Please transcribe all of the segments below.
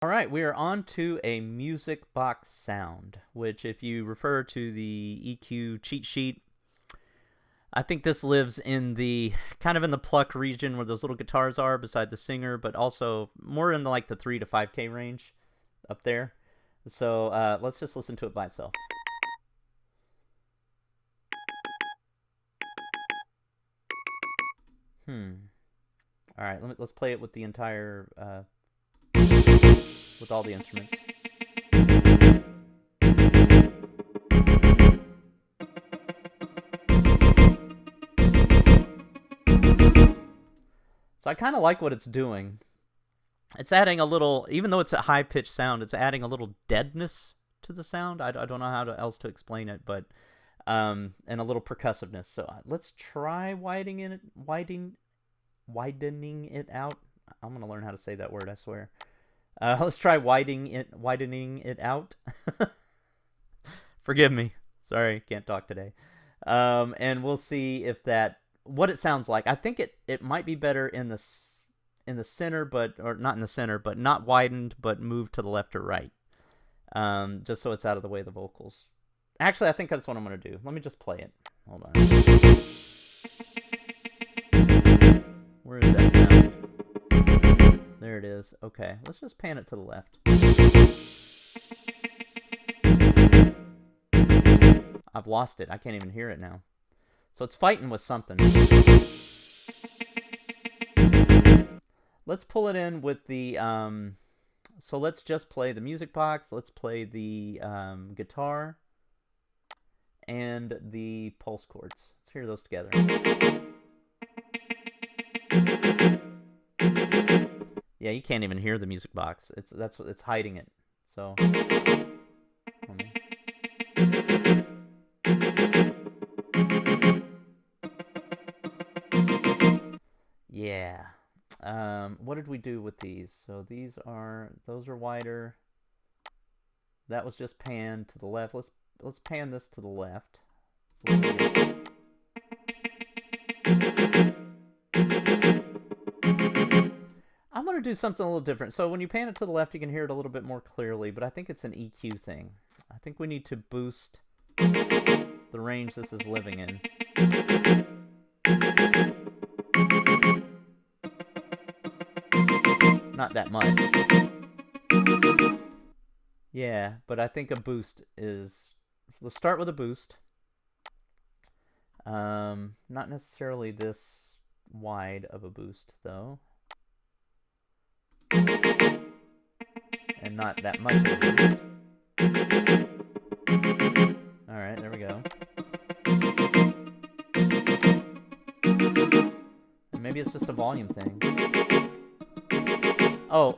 All right, we are on to a music box sound, which, if you refer to the EQ cheat sheet, I think this lives in the kind of in the pluck region where those little guitars are beside the singer, but also more in the 3 to 5K range up there. So let's just listen to it by itself. All right, let's play it with the entire with all the instruments. So I kind of like what it's doing. It's adding a little, even though it's a high pitched sound, it's adding a little deadness to the sound. I don't know how else to explain it, but and a little percussiveness. So let's try widening it out. I'm gonna learn how to say that word. I swear. Let's try widening it out. Forgive me. Sorry, can't talk today. And we'll see if that what it sounds like. I think it might be better in the center, but or not in the center, but not widened, but moved to the left or right. Just so it's out of the way of the vocals. Actually, I think that's what I'm gonna do. Let me just play it. Hold on. Where is that sound? There it is. Okay, let's just pan it to the left. I've lost it. I can't even hear it now. So it's fighting with something. Let's pull it in with the so let's just play the music box. Let's play the guitar and the pulse chords. Let's hear those together. Yeah, you can't even hear the music box. It's hiding it. So yeah. What did we do with these? So those are wider. That was just pan to the left. Let's pan this to the left. I'm going to do something a little different. So when you pan it to the left, you can hear it a little bit more clearly, but I think it's an EQ thing. I think we need to boost the range this is living in. Not that much. Yeah, but I think a boost is... Let's start with a boost. Not necessarily this wide of a boost, though. And not that much of a boost. Alright, there we go. And maybe it's just a volume thing. Oh,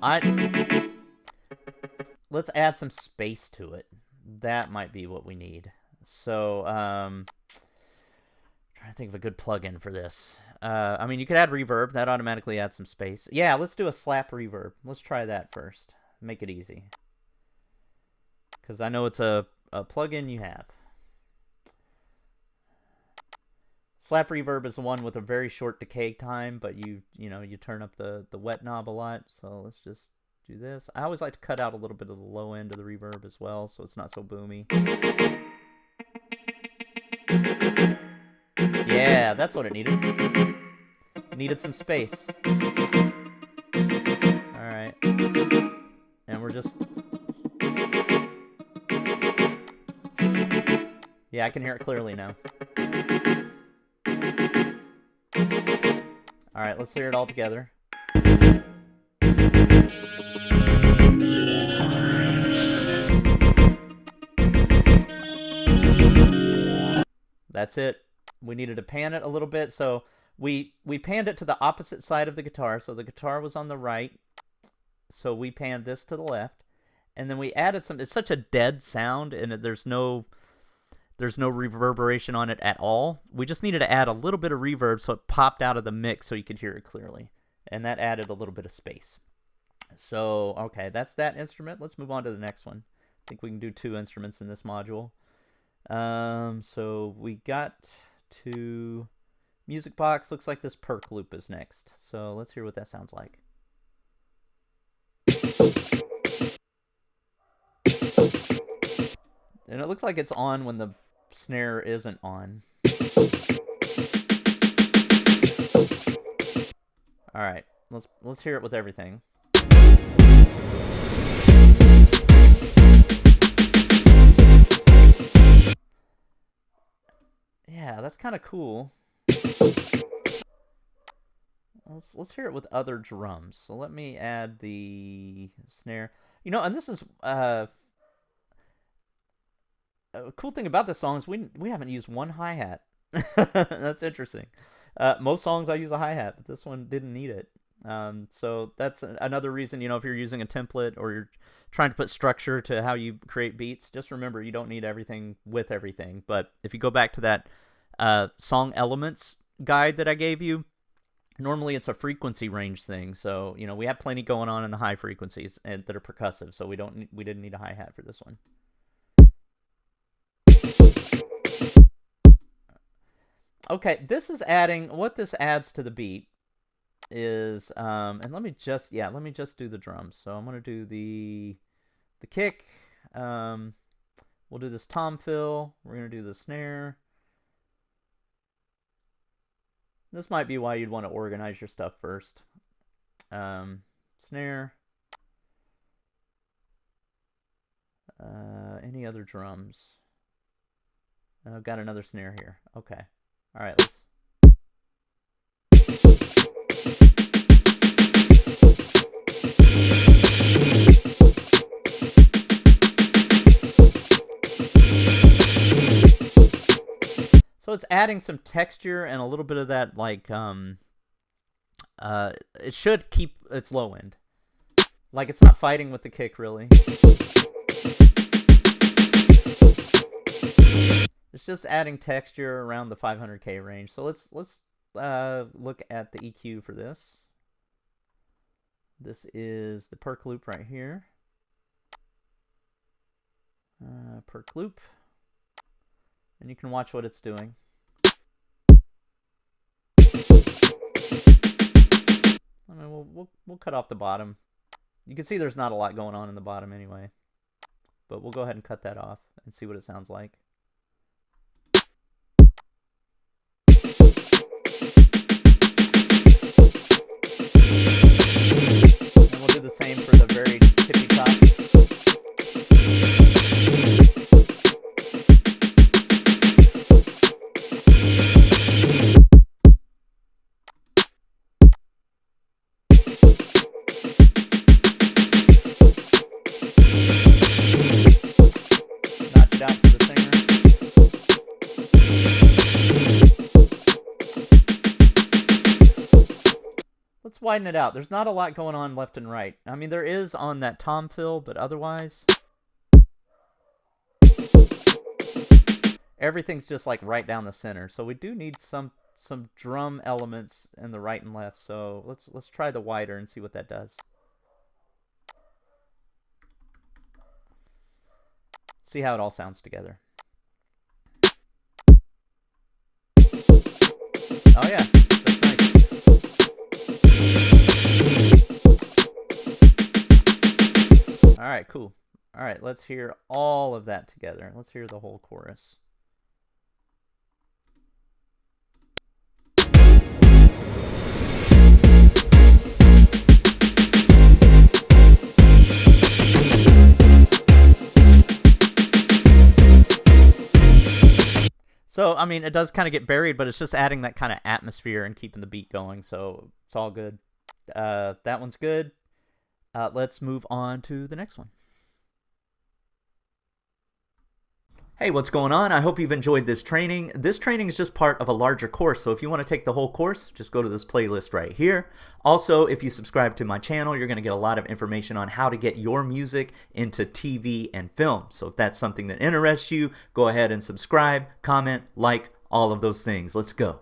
let's add some space to it. That might be what we need. So, trying to think of a good plug-in for this. I mean, you could add reverb. That automatically adds some space. Yeah, let's do a slap reverb. Let's try that first. Make it easy. Because I know it's a plug-in you have. Slap reverb is the one with a very short decay time, but you turn up the wet knob a lot. So let's just do this. I always like to cut out a little bit of the low end of the reverb as well, so it's not so boomy. Yeah, that's what it needed. It needed some space. Alright. And we're just... Yeah, I can hear it clearly now. Alright, let's hear it all together. That's it. We needed to pan it a little bit, so we panned it to the opposite side of the guitar. So the guitar was on the right, so we panned this to the left, and then we added some. It's such a dead sound, and there's no reverberation on it at all. We just needed to add a little bit of reverb so it popped out of the mix so you could hear it clearly, and that added a little bit of space. So okay, that's that instrument. Let's move on to the next one. I think we can do 2 instruments in this module. So we got to music box. Looks like this perk loop is next. So let's hear what that sounds like. And it looks like it's on when the snare isn't on. All right, let's hear it with everything. Yeah, that's kind of cool. Let's hear it with other drums. So let me add the snare. And this is a cool thing about this song is we haven't used one hi-hat. That's interesting. Most songs I use a hi-hat, but this one didn't need it. So that's another reason, if you're using a template or you're trying to put structure to how you create beats, just remember you don't need everything with everything. But if you go back to that song elements guide that I gave you, normally it's a frequency range thing. So, we have plenty going on in the high frequencies that are percussive, so we didn't need a hi-hat for this one. Okay, this adds to the beat is and let me just do the drums. So I'm going to do the kick. We'll do this tom fill. We're going to do the snare. This might be why you'd want to organize your stuff first. Snare. Any other drums? I've got another snare here. Okay. All right, let's. So it's adding some texture and a little bit of that, like, it should keep its low end. Like, it's not fighting with the kick, really. It's just adding texture around the 500K range. So let's look at the EQ for this. This is the perc loop right here. Perc loop. And you can watch what it's doing. I mean, we'll cut off the bottom. You can see there's not a lot going on in the bottom anyway. But we'll go ahead and cut that off and see what it sounds like. And we'll do the same for the very tippy top. Notch it out for the singer. Let's widen it out. There's not a lot going on left and right. I mean, there is on that tom fill, but otherwise everything's just like right down the center. So we do need some drum elements in the right and left. So let's try the wider and see what that does. See how it all sounds together. Oh yeah, that's nice. All right, cool. All right, let's hear all of that together. Let's hear the whole chorus. So, I mean, it does kind of get buried, but it's just adding that kind of atmosphere and keeping the beat going, so it's all good. That one's good. Let's move on to the next one. Hey, what's going on? I hope you've enjoyed this training. This training is just part of a larger course, so if you want to take the whole course, just go to this playlist right here. Also, if you subscribe to my channel, you're going to get a lot of information on how to get your music into TV and film. So if that's something that interests you, go ahead and subscribe, comment, like, all of those things. Let's go.